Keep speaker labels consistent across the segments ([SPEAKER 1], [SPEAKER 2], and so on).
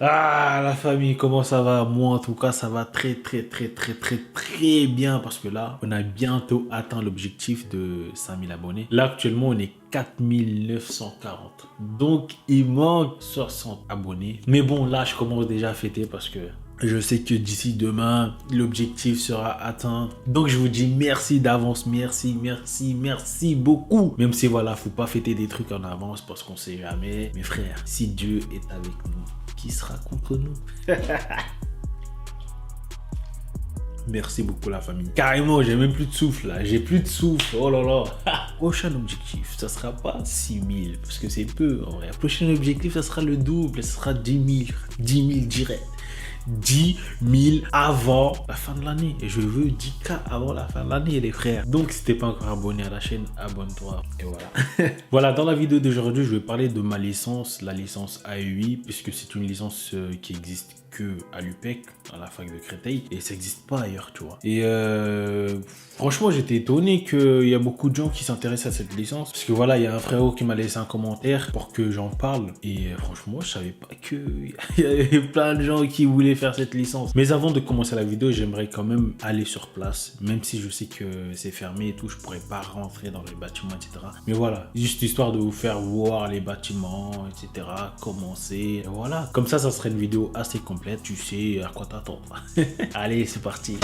[SPEAKER 1] Ah, la famille, comment ça va? Moi, en tout cas, ça va très bien parce que là, on a bientôt atteint l'objectif de 5000 abonnés. Là, actuellement, on est 4940. Donc, il manque 60 abonnés. Mais bon, là, je commence déjà à fêter parce que je sais que d'ici demain, l'objectif sera atteint. Donc, je vous dis merci d'avance. Merci beaucoup. Même si, voilà, faut pas fêter des trucs en avance parce qu'on sait jamais. Mes frères, si Dieu est avec nous, qui sera contre nous? Merci beaucoup la famille. Carrément, j'ai même plus de souffle là. J'ai plus de souffle. Oh là là. Prochain objectif, ça sera pas 6000 parce que c'est peu en vrai. Prochain objectif, ça sera le double. Ça sera 10 000. 10 000 direct. 10 000 avant la fin de l'année. Et je veux 10K avant la fin de l'année, les frères. Donc, si t'es pas encore abonné à la chaîne, abonne-toi. Et voilà. Voilà, dans la vidéo d'aujourd'hui, je vais parler de ma licence, la licence AEI, puisque c'est une licence qui existe que à l'UPEC, à la fac de Créteil, et ça n'existe pas ailleurs, tu vois. Et franchement, j'étais étonné qu'il y a beaucoup de gens qui s'intéressent à cette licence, parce que voilà, il y a un frérot qui m'a laissé un commentaire pour que j'en parle, et franchement, je savais pas qu'il y avait plein de gens qui voulaient faire cette licence. Mais avant de commencer la vidéo, j'aimerais quand même aller sur place, même si je sais que c'est fermé et tout, je pourrais pas rentrer dans les bâtiments, etc. Mais voilà, juste histoire de vous faire voir les bâtiments, etc. Commencer, voilà. Comme ça serait une vidéo assez complète, tu sais à quoi t'attendre. Allez, c'est parti.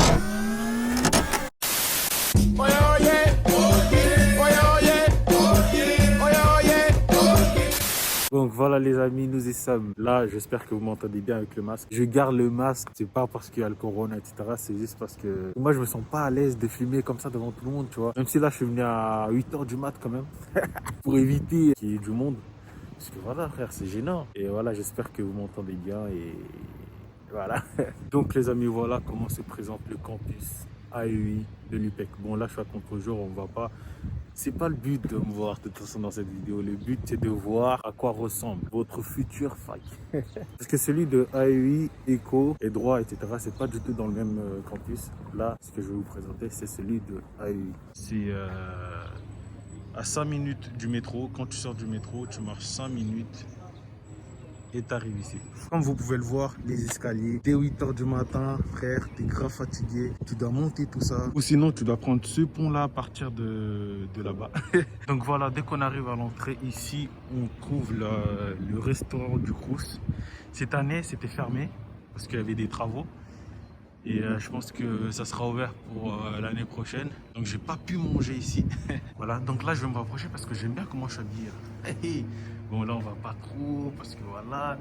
[SPEAKER 1] Donc voilà les amis, nous y sommes. Là, j'espère que vous m'entendez bien avec le masque. Je garde le masque, c'est pas parce qu'il y a le corona, etc. C'est juste parce que moi, je me sens pas à l'aise de filmer comme ça devant tout le monde, tu vois. Même si là, je suis venu à 8h du mat quand même, pour éviter qu'il y ait du monde. Parce que voilà, frère, c'est gênant. Et voilà, j'espère que vous m'entendez bien et voilà. Donc les amis, voilà comment se présente le campus AEI de l'UPEC. Bon, là, je suis à contre-jour, on va pas. C'est pas le but de me voir de toute façon dans cette vidéo. Le but, c'est de voir à quoi ressemble votre futur fac. Parce que celui de AEI, Éco et droit, etc., c'est pas du tout dans le même campus. Là, ce que je vais vous présenter, c'est celui de AEI. C'est à 5 minutes du métro. Quand tu sors du métro, tu marches 5 minutes et t'arrives ici. Comme vous pouvez le voir, les escaliers, dès 8h du matin, frère, t'es grave fatigué, tu dois monter tout ça. Ou sinon, tu dois prendre ce pont-là à partir de là-bas. Donc voilà, dès qu'on arrive à l'entrée ici, on trouve le restaurant du Crous. Cette année, c'était fermé parce qu'il y avait des travaux. Et je pense que ça sera ouvert pour l'année prochaine. Donc j'ai pas pu manger ici. Voilà, donc là je vais me rapprocher parce que j'aime bien comment je suis habillé. Bon là on va pas trop parce que voilà.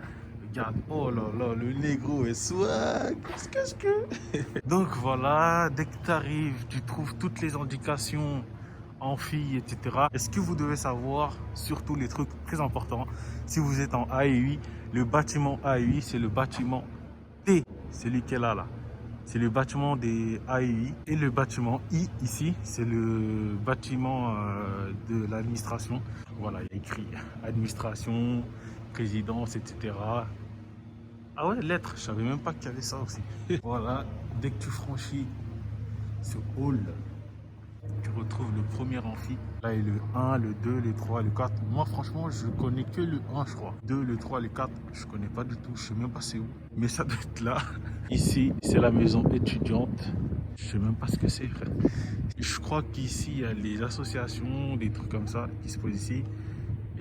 [SPEAKER 1] Regarde, oh là là, le négro est swag. Qu'est-ce que Donc voilà, dès que tu arrives, tu trouves toutes les indications amphi, etc. Et ce que vous devez savoir, surtout les trucs très importants, si vous êtes en AEI, le bâtiment AEI, c'est le bâtiment T, celui qui est là. C'est le bâtiment des AEI. Et le bâtiment I, ici, c'est le bâtiment de l'administration. Voilà, il y a écrit administration, présidence, etc. Ah ouais, lettres, je savais même pas qu'il y avait ça aussi. Voilà, dès que tu franchis ce hall, tu retrouves le premier amphi. Là, il y a le 1, le 2, le 3, le 4. Moi, franchement, je connais que le 1, je crois. 2, le 3, le 4, je connais pas du tout. Je sais même pas c'est où. Mais ça doit être là. Ici, c'est la maison étudiante. Je sais même pas ce que c'est, frère. Je crois qu'ici, il y a les associations, des trucs comme ça qui se posent ici.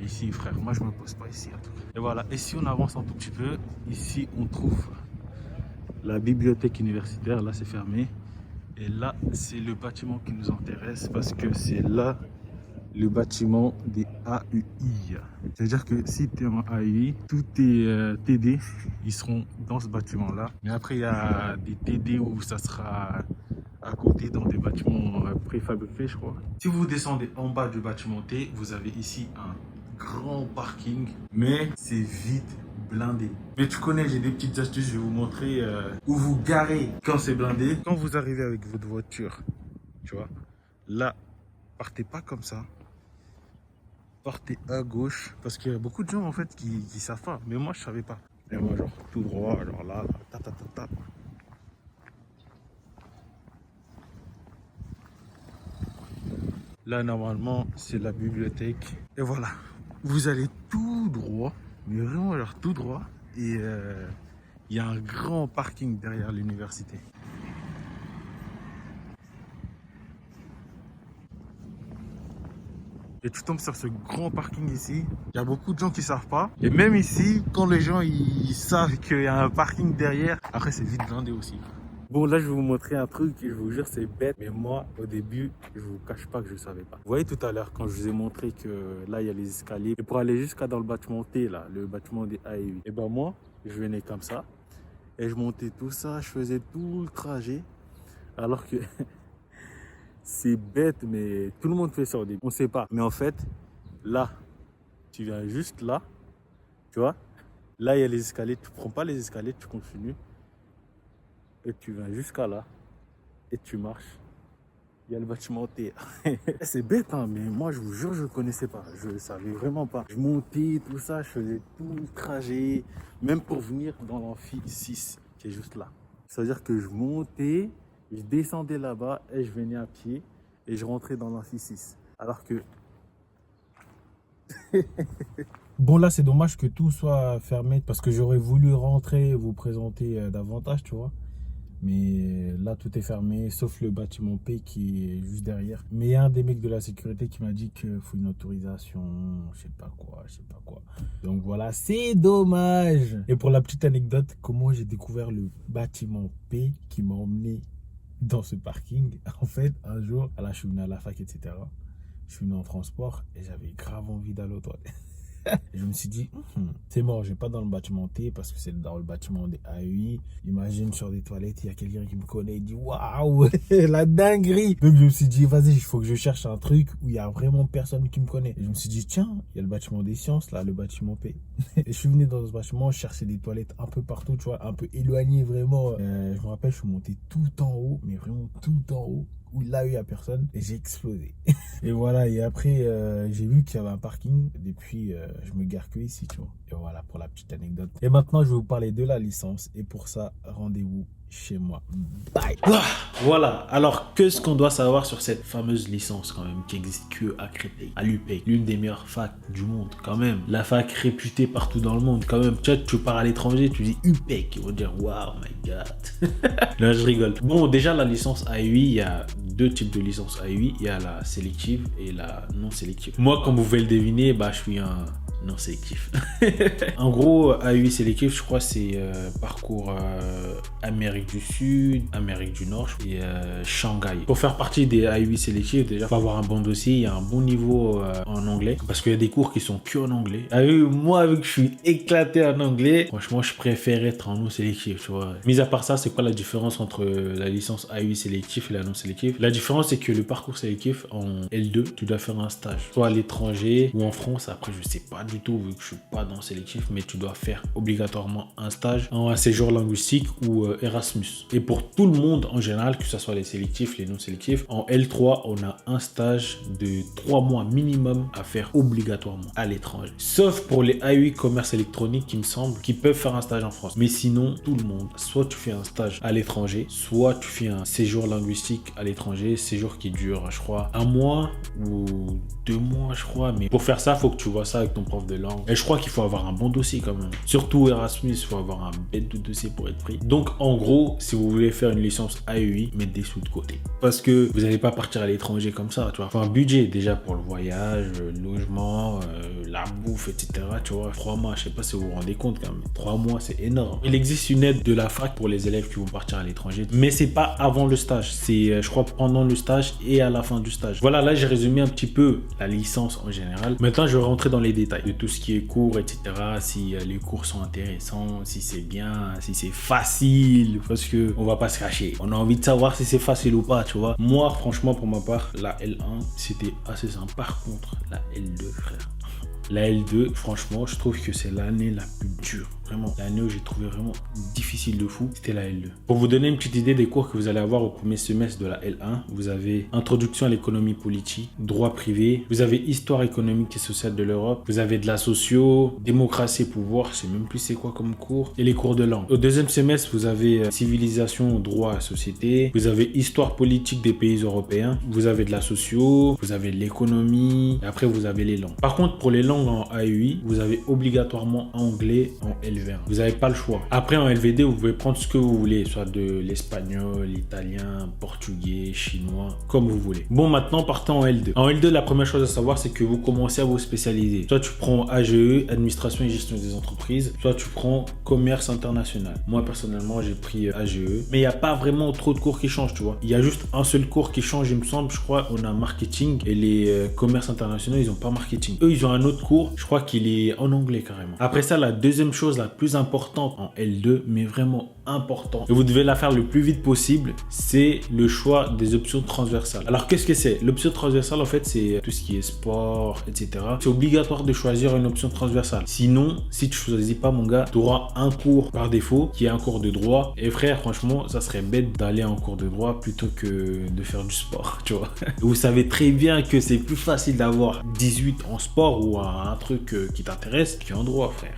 [SPEAKER 1] Et ici, frère, moi, je me pose pas ici, en tout cas. Et voilà. Et si on avance un tout petit peu, ici, on trouve la bibliothèque universitaire. Là, c'est fermé. Et là, c'est le bâtiment qui nous intéresse parce que c'est là le bâtiment des AEI. C'est-à-dire que si tu es en AEI, tous tes TD, ils seront dans ce bâtiment-là. Mais après, il y a des TD où ça sera à côté dans des bâtiments préfabriqués, je crois. Si vous descendez en bas du bâtiment T, vous avez ici un grand parking, mais c'est vide blindé. Mais tu connais, j'ai des petites astuces, je vais vous montrer où vous garez quand c'est blindé. Quand vous arrivez avec votre voiture, tu vois, là, partez pas comme ça. Partez à gauche, parce qu'il y a beaucoup de gens en fait qui savent pas, mais moi je savais pas. Et moi genre tout droit, genre là, ta ta ta ta. Là normalement c'est la bibliothèque. Et voilà, vous allez tout droit, mais vraiment alors tout droit. et il y a un grand parking derrière l'université. Et tu tombes sur ce grand parking ici. Il y a beaucoup de gens qui savent pas. Et même ici, quand les gens ils savent qu'il y a un parking derrière, après c'est vite blindé aussi. Bon, là je vais vous montrer un truc et je vous jure c'est bête. Mais moi, au début, je vous cache pas que je savais pas. Vous voyez tout à l'heure quand je vous ai montré que là il y a les escaliers. Et pour aller jusqu'à dans le bâtiment T, là, le bâtiment des AEI. Et ben moi, je venais comme ça. Et je montais tout ça, je faisais tout le trajet. Alors que... c'est bête, mais tout le monde fait ça au début. On sait pas. Mais en fait, là, tu viens juste là, tu vois. Là, il y a les escaliers. Tu prends pas les escaliers, tu continues. Et tu viens jusqu'à là. Et tu marches. Il y a le bâtiment T. C'est bête, hein, mais moi, je vous jure, je ne connaissais pas. Je ne savais vraiment pas. Je montais, tout ça, je faisais tout le trajet. Même pour venir dans l'amphi 6, qui est juste là. C'est-à-dire que je montais... je descendais là-bas et je venais à pied et je rentrais dans l'amphi 6. Alors que... Bon, là, c'est dommage que tout soit fermé parce que j'aurais voulu rentrer et vous présenter davantage, tu vois. Mais là, tout est fermé, sauf le bâtiment P qui est juste derrière. Mais il y a un des mecs de la sécurité qui m'a dit qu'il faut une autorisation, je sais pas quoi. Donc voilà, c'est dommage. Et pour la petite anecdote, comment j'ai découvert le bâtiment P qui m'a emmené dans ce parking. En fait, un jour, là, je suis venu à la fac, etc. Je suis venu en transport et j'avais grave envie d'aller aux toilettes. Et je me suis dit, c'est mort, je vais pas dans le bâtiment T parce que c'est dans le bâtiment des AEI. Imagine sur des toilettes, il y a quelqu'un qui me connaît, il dit waouh, la dinguerie. Donc je me suis dit, vas-y, il faut que je cherche un truc où il y a vraiment personne qui me connaît. Et je me suis dit, tiens, il y a le bâtiment des sciences, là, le bâtiment P. Et je suis venu dans ce bâtiment, je cherchais des toilettes un peu partout, tu vois, un peu éloignées vraiment. Je me rappelle, je suis monté tout en haut, mais vraiment tout en haut, où là, il n'y a personne, et j'ai explosé. Et voilà, et après, j'ai vu qu'il y avait un parking, depuis, je me gare que ici, tu vois. Et voilà, pour la petite anecdote. Et maintenant, je vais vous parler de la licence, et pour ça, rendez-vous chez moi. Bye. Voilà, alors qu'est-ce qu'on doit savoir sur cette fameuse licence quand même qui existe que à Créteil, à l'UPEC, l'une des meilleures facs du monde quand même, la fac réputée partout dans le monde quand même. Tu pars à l'étranger, tu dis UPEC, ils vont dire wow my god. Là je rigole. Bon, déjà la licence AUI, il y a deux types de licences AUI, il y a la sélective et la non sélective. Moi, comme vous pouvez le deviner, bah je suis un non sélectif. En gros, AUI sélectif, je crois c'est parcours Amérique du Sud, Amérique du Nord et Shanghai. Pour faire partie des AUI sélectifs, déjà, il faut avoir un bon dossier, il y a un bon niveau en anglais parce qu'il y a des cours qui sont que en anglais. Moi, vu que je suis éclaté en anglais, franchement, je préfère être en non sélectif, tu vois. Mis à part ça, c'est quoi la différence entre la licence AUI sélectif et la non sélective? La différence, c'est que le parcours sélectif en L2, tu dois faire un stage, soit à l'étranger ou en France. Après, je sais pas du tout vu que je suis pas dans sélectif, mais tu dois faire obligatoirement un stage en un séjour linguistique ou Erasmus. Et pour tout le monde en général, que ce soit les sélectifs, les non sélectifs, en L3, on a un stage de 3 mois minimum à faire obligatoirement à l'étranger. Sauf pour les AUI commerce électronique, il me semble, qui peuvent faire un stage en France. Mais sinon, tout le monde, soit tu fais un stage à l'étranger, soit tu fais un séjour linguistique à l'étranger, séjour qui dure, je crois, 1 mois ou 2 mois, je crois. Mais pour faire ça, il faut que tu vois ça avec ton prof de langue. Et je crois qu'il faut avoir un bon dossier quand même. Surtout Erasmus, il faut avoir un bête de dossier pour être pris. Donc, en gros, si vous voulez faire une licence AEI, mettez des sous de côté. Parce que vous n'allez pas partir à l'étranger comme ça, tu vois. Il faut un budget déjà pour le voyage, le logement, la bouffe, etc. Tu vois, 3 mois, je sais pas si vous vous rendez compte quand même. 3 mois, c'est énorme. Il existe une aide de la fac pour les élèves qui vont partir à l'étranger. Mais c'est pas avant le stage. C'est, je crois, pendant le stage et à la fin du stage. Voilà, là, j'ai résumé un petit peu la licence en général. Maintenant, je vais rentrer dans les détails de tout ce qui est cours, etc. Si les cours sont intéressants, si c'est bien, si c'est facile. Parce que on va pas se cacher. On a envie de savoir si c'est facile ou pas, tu vois. Moi, franchement, pour ma part, la L1, c'était assez simple. Par contre, la L2, frère. La L2, franchement, je trouve que c'est l'année la plus dure. Vraiment, l'année où j'ai trouvé vraiment difficile de fou, c'était la L2. Pour vous donner une petite idée des cours que vous allez avoir au premier semestre de la L1, vous avez Introduction à l'économie politique, droit privé, vous avez Histoire économique et sociale de l'Europe, vous avez de la socio, démocratie et pouvoir, je sais même plus c'est quoi comme cours, et les cours de langue. Au deuxième semestre, vous avez civilisation, droit, société, vous avez Histoire politique des pays européens, vous avez de la socio, vous avez de l'économie, et après vous avez les langues. Par contre, pour les langues en AEI, vous avez obligatoirement anglais en L2.
[SPEAKER 2] LV1. Vous n'avez pas le choix. Après, en LV2, vous pouvez prendre ce que vous voulez, soit de l'espagnol, l'italien, portugais, chinois, comme vous voulez. Bon, maintenant, partons en L2. En L2, la première chose à savoir, c'est que vous commencez à vous spécialiser. Soit tu prends AGE, Administration et Gestion des entreprises, soit tu prends Commerce international. Moi, personnellement, j'ai pris AGE, mais il n'y a pas vraiment trop de cours qui changent, tu vois. Il y a juste un seul cours qui change, il me semble, je crois, on a marketing et les commerces internationaux, ils n'ont pas marketing. Eux, ils ont un autre cours, je crois qu'il est en anglais carrément. Après ça, la deuxième chose la plus importante en L2, mais vraiment important, et vous devez la faire le plus vite possible, c'est le choix des options transversales. Alors, qu'est-ce que c'est? L'option transversale, en fait, c'est tout ce qui est sport, etc. C'est obligatoire de choisir une option transversale. Sinon, si tu choisis pas, mon gars, tu auras un cours par défaut qui est un cours de droit. Et frère, franchement, ça serait bête d'aller en cours de droit plutôt que de faire du sport, tu vois. Vous savez très bien que c'est plus facile d'avoir 18 en sport ou un truc qui t'intéresse qu'en droit, frère.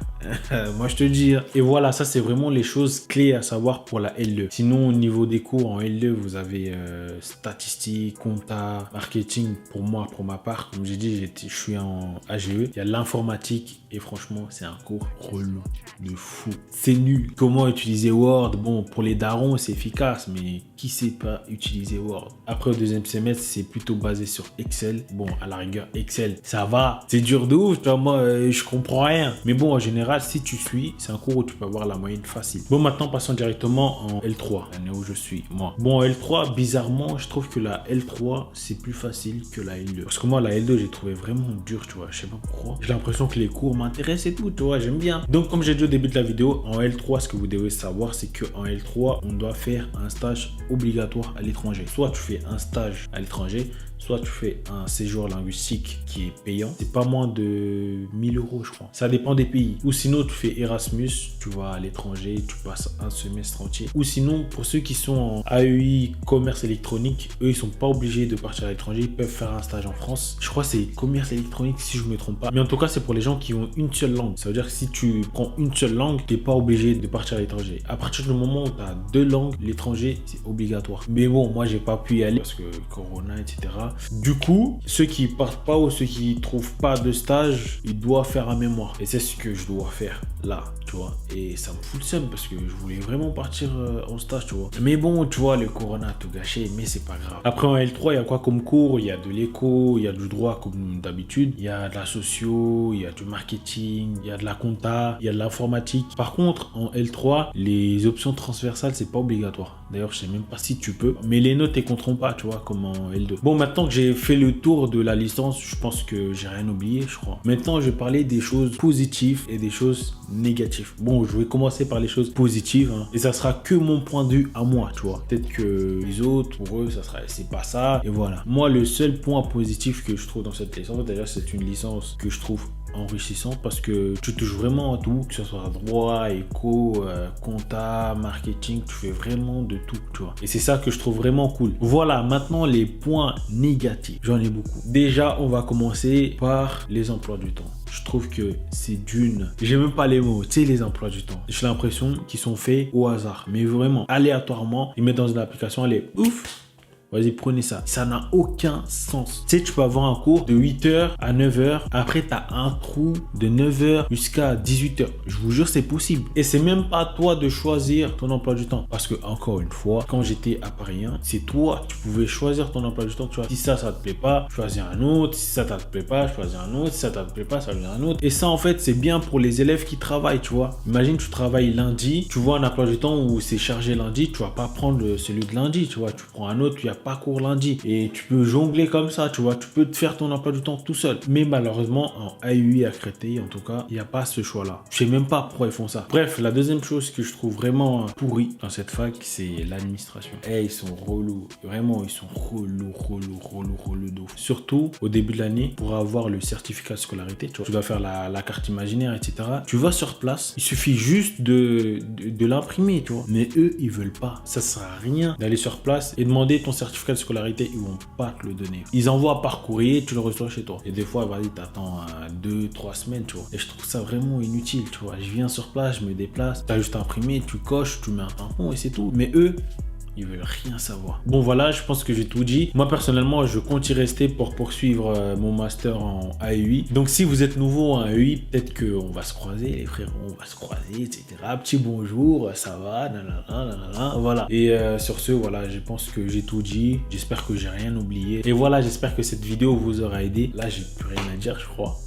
[SPEAKER 2] Moi je te dis. Et voilà, ça c'est vraiment les choses clés à savoir pour la L2. Sinon au niveau des cours en L2, vous avez statistiques, compta, marketing. Pour moi, pour ma part, comme j'ai dit, je suis en AGE. Il y a l'informatique et franchement c'est un cours relou de fou. C'est nul. Comment utiliser Word? Bon, pour les darons c'est efficace, mais qui sait pas utiliser Word? Après au deuxième semestre, c'est plutôt basé sur Excel. Bon, à la rigueur Excel, ça va. C'est dur de ouf, tu vois, moi je comprends rien. Mais bon, en général, si tu suis, c'est un cours où tu peux avoir la moyenne facile. Bon, maintenant, passons directement en L3, l'année où je suis, moi. Bon, en L3, bizarrement, je trouve que la L3, c'est plus facile que la L2. Parce que moi, la L2, j'ai trouvé vraiment dur, tu vois. Je sais pas pourquoi. J'ai l'impression que les cours m'intéressent et tout, tu vois, j'aime bien. Donc, comme j'ai dit au début de la vidéo, en L3, ce que vous devez savoir, c'est qu'en L3, on doit faire un stage obligatoire à l'étranger. Soit tu fais un stage à l'étranger, soit tu fais un séjour linguistique qui est payant. C'est pas moins de 1000 euros, je crois. Ça dépend des pays. Ou sinon, tu fais Erasmus, tu vas à l'étranger, tu passes un semestre entier. Ou sinon, pour ceux qui sont en AEI, commerce électronique, eux, ils sont pas obligés de partir à l'étranger. Ils peuvent faire un stage en France. Je crois que c'est commerce électronique, si je me trompe pas. Mais en tout cas, c'est pour les gens qui ont une seule langue. Ça veut dire que si tu prends une seule langue, t'es pas obligé de partir à l'étranger. À partir du moment où tu as deux langues, l'étranger, c'est obligatoire. Mais bon, moi, j'ai pas pu y aller parce que Corona, etc. Du coup, ceux qui partent pas ou ceux qui trouvent pas de stage, ils doivent faire un mémoire. Et c'est ce que je dois faire là, tu vois. Et ça me fout le seum parce que je voulais vraiment partir en stage, tu vois. Mais bon, tu vois, le Corona a tout gâché, mais c'est pas grave. Après, en L3, il y a quoi comme cours? Il y a de l'éco, il y a du droit comme d'habitude, il y a de la socio, il y a du marketing, il y a de la compta, il y a de l'informatique. Par contre, en L3, les options transversales, c'est pas obligatoire. D'ailleurs, je sais même pas si tu peux, mais les notes, elles compteront pas, tu vois, comme en L2. Bon, maintenant que j'ai fait le tour de la licence, je pense que j'ai rien oublié, je crois. Maintenant, je vais parler des choses positives et des choses négatives. Bon, je vais commencer par les choses positives, hein, et ça sera que mon point de vue à moi, tu vois. Peut-être que les autres, pour eux, c'est pas ça, et voilà. Moi, le seul point positif que je trouve dans cette licence, d'ailleurs, c'est une licence que je trouve enrichissant parce que tu touches vraiment à tout, que ce soit droit, éco, compta, marketing, tu fais vraiment de tout, tu vois. Et c'est ça que je trouve vraiment cool. Voilà, maintenant les points négatifs. J'en ai beaucoup. Déjà, on va commencer par les emplois du temps. Je trouve que c'est d'une... J'ai même pas les mots, tu sais, les emplois du temps. J'ai l'impression qu'ils sont faits au hasard, mais vraiment, aléatoirement. Ils mettent dans une application, allez, ouf, vas-y, prenez ça. Ça n'a aucun sens. Tu sais, tu peux avoir un cours de 8h à 9h. Après, tu as un trou de 9h jusqu'à 18h. Je vous jure, c'est possible. Et c'est même pas à toi de choisir ton emploi du temps. Parce que, encore une fois, quand j'étais à Paris 1, c'est toi, tu pouvais choisir ton emploi du temps. Tu vois, si ça te plaît pas, choisis un autre. Si ça te plaît pas, choisis un autre. Si ça te plaît pas, choisis un autre. Et ça, en fait, c'est bien pour les élèves qui travaillent, tu vois. Imagine, tu travailles lundi. Tu vois un emploi du temps où c'est chargé lundi. Tu vas pas prendre celui de lundi, tu vois. Tu prends un autre, tu as pas cours lundi et tu peux jongler comme ça, tu vois, tu peux te faire ton emploi du temps tout seul. Mais malheureusement en AUI à Créteil, en tout cas, il n'y a pas ce choix là. Je sais même pas pourquoi ils font ça. Bref, la deuxième chose que je trouve vraiment pourrie dans cette fac, c'est l'administration. Ils sont relous, vraiment, ils sont relous d'ouf. Surtout au début de l'année, pour avoir le certificat de scolarité, tu vois, tu dois faire la carte imaginaire, etc. Tu vas sur place, il suffit juste de l'imprimer, tu vois. Mais eux, ils veulent pas. Ça sert à rien d'aller sur place et demander ton certificat de scolarité, ils vont pas te le donner. Ils envoient par courrier, tu le reçois chez toi. Et des fois, vas-y, t'attends 2-3 semaines, tu vois. Et je trouve ça vraiment inutile, tu vois. Je viens sur place, je me déplace, t'as juste à imprimer, tu coches, tu mets un tampon et c'est tout. Mais eux, Ils veulent rien savoir. Bon voilà, je pense que j'ai tout dit. Moi personnellement, je compte y rester pour poursuivre mon master en AEI. Donc si vous êtes nouveau en AEI, peut-être qu'on va se croiser, les frérots, on va se croiser, etc. Petit bonjour, ça va, nanana, voilà. Et sur ce, voilà, je pense que j'ai tout dit. J'espère que j'ai rien oublié. Et voilà, j'espère que cette vidéo vous aura aidé. Là, j'ai plus rien à dire, je crois.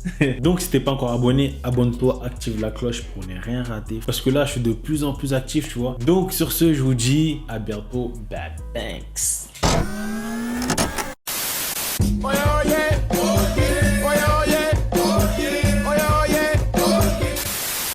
[SPEAKER 2] Donc si t'es pas encore abonné, abonne-toi, active la cloche pour ne rien rater. Parce que là, je suis de plus en plus actif, tu vois. Donc sur ce, je vous dis à bientôt. Bad thanks.